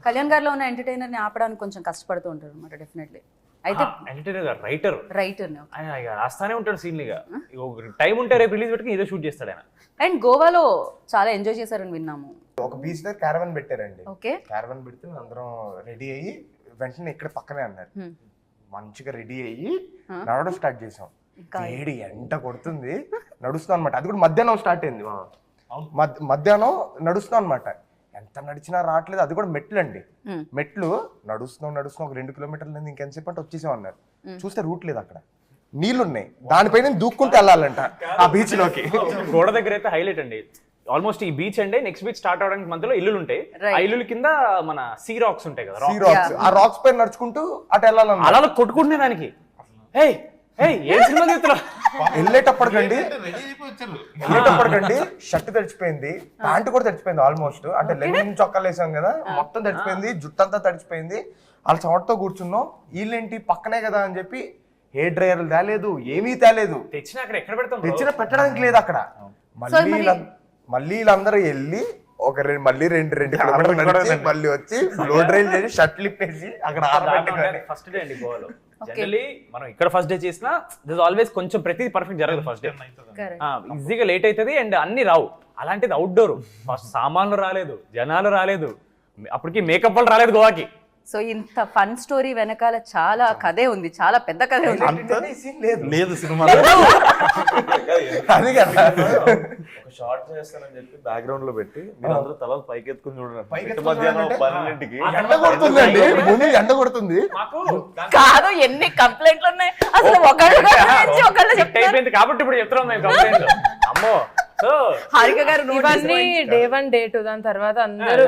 కళ్యాణ్ గారిలో ఉన్న ఎంటర్టైనర్ ని ఆపడానికి కొంచెం కష్టపడుతూ ఉంటారు అనమాట డెఫినెట్లీ. అయితే రైటర్ ఆయన ఇక రాస్తానే ఉంటాడు సీన్లుగా. టైం ఉంటే రేపు రిలీజ్ పెట్టుకుని ఏదో షూట్ చేస్తాడు ఆయన. అండ్ గోవాలో చాలా ఎంజాయ్ చేశారని విన్నాము. ఒక బీచ్ దగ్గర క్యారవన్ పెట్టారండి. ఓకే, క్యారవన్ పెడితే అందరం రెడీ అయ్యి వెంటనే ఇక్కడ పక్కనే అన్నారు. మంచిగా రెడీ అయ్యి నడవడం స్టార్ట్ చేసాం. వేడి ఎండ కొడుతుంది, నడుస్తాం అనమాట. అది కూడా మధ్యాహ్నం స్టార్ట్ అయింది. మధ్యాహ్నం నడుస్తాం అనమాట. ఎంత నడిచినా రావట్లేదు. అది కూడా మెట్లు అండి. మెట్లు నడుస్తున్నాం ఒక 2 కిలోమీటర్లు ఇంకెంతసేపు అంటే వచ్చేసాం అన్నారు. చూస్తే రూట్ లేదు, అక్కడ నీళ్లున్నాయి, దానిపైన దూక్కుంటూ వెళ్ళాలంట ఆ బీచ్ లోకి. గోడ దగ్గర అయితే హైలైట్ అండి. ఆల్మోస్ట్ ఈ బీచ్ అండి, నెక్స్ట్ బీచ్ స్టార్ట్ అవడానికి మధ్యలో ఇల్లులు ఉంటాయి. ఆ ఇల్లుల కింద మన సీ రాక్స్ ఉంటాయి కదా, సీ రాక్స్. ఆ రాక్స్ పైన నడుచుకుంటూ అటు వెళ్ళాలన్న. అలా కొట్టుకుంటున్నాయి దానికి. ఏ సినిమా తీస్తున్నా వెళ్ళేటప్పటికండి షర్ట్ తడిచిపోయింది, ప్యాంట్ కూడా తడిచిపోయింది ఆల్మోస్ట్. అంటే లెనిన్ చొక్కాలు వేసాం కదా, మొత్తం తడిచిపోయింది, జుట్టంతా తడిచిపోయింది. వాళ్ళ చోటతో కూర్చున్నాం. వీళ్ళేంటి పక్కనే కదా అని చెప్పి హెయిర్ డ్రైయర్లు తేలేదు, ఏమీ తేలేదు. తెచ్చిన అక్కడ ఎక్కడ పెడతాం, తెచ్చిన పెట్టడానికి లేదు అక్కడ. మళ్ళీ వీళ్ళందరూ వెళ్ళి ఒక మళ్ళీ 2 కిలోమీటర్లు మళ్ళీ వచ్చి బ్లో డ్రైల్ చేసి షర్ట్లు ఇప్పేసి అక్కడ ఫస్ట్ డే అండి గోవాలో. జనరల్లీ మనం ఇక్కడ ఫస్ట్ డే చేసినా దిస్ ఆల్వేస్ కొంచెం ప్రతిదీ పర్ఫెక్ట్ జరగదు. ఫస్ట్ డే ఈజీగా లేట్ అవుతుంది అండ్ అన్ని రావు. అలాంటిది అవుట్డోర్. ఫస్ట్ సామాన్లు రాలేదు, జనాలు రాలేదు, అప్పటికి మేకప్ వాళ్ళు రాలేదు గోవాకి. సో ఇంత ఫన్ స్టోరీ వెనకాల చాలా కథే ఉంది, చాలా పెద్ద కథే ఉంది. లేదు సినిమా అది కదా. ఒక షార్ట్ చేస్తానని చెప్పి బ్యాక్గ్రౌండ్ లో పెట్టి మీరు అందరూ తల పైకెత్తుకుని చూడండి. మధ్యాహ్నం 12ంటికి ఎండ కొడుతుందండి, భూమి ఎండ కొడుతుంది. కాదు, ఎన్ని కంప్లైంట్లు ఉన్నాయి అసలు. ఒకళ్ళు అయిపోయింది కాబట్టి ఇప్పుడు చెప్తున్నాం మేము కంప్లైంట్. అమ్మో, హారిక గారు ఇవన్నీ డే 1 డే 2 దాని తర్వాత అందరూ